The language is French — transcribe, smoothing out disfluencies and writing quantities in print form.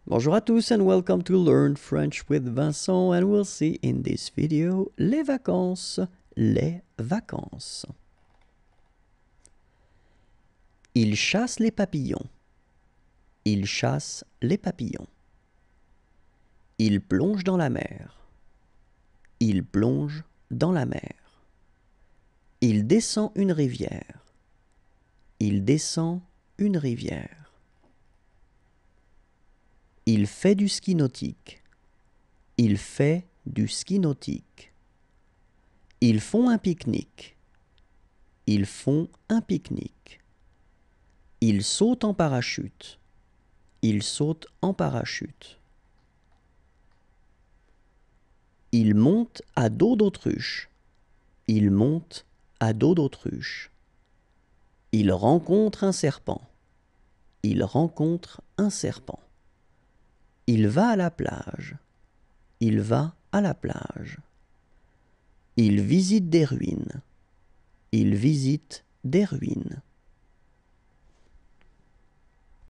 Bonjour à tous and welcome to Learn French with Vincent, and we'll see in this video les vacances. Les vacances. Il chasse les papillons. Il chasse les papillons. Il plonge dans la mer. Il plonge dans la mer. Il descend une rivière. Il descend une rivière. Il fait du ski nautique. Il fait du ski nautique. Ils font un pique-nique. Ils font un pique-nique. Ils sautent en parachute. Ils sautent en parachute. Ils montent à dos d'autruche. Ils montent à dos d'autruche. Ils rencontrent un serpent. Ils rencontrent un serpent. Il va à la plage. Il va à la plage. Il visite des ruines. Il visite des ruines.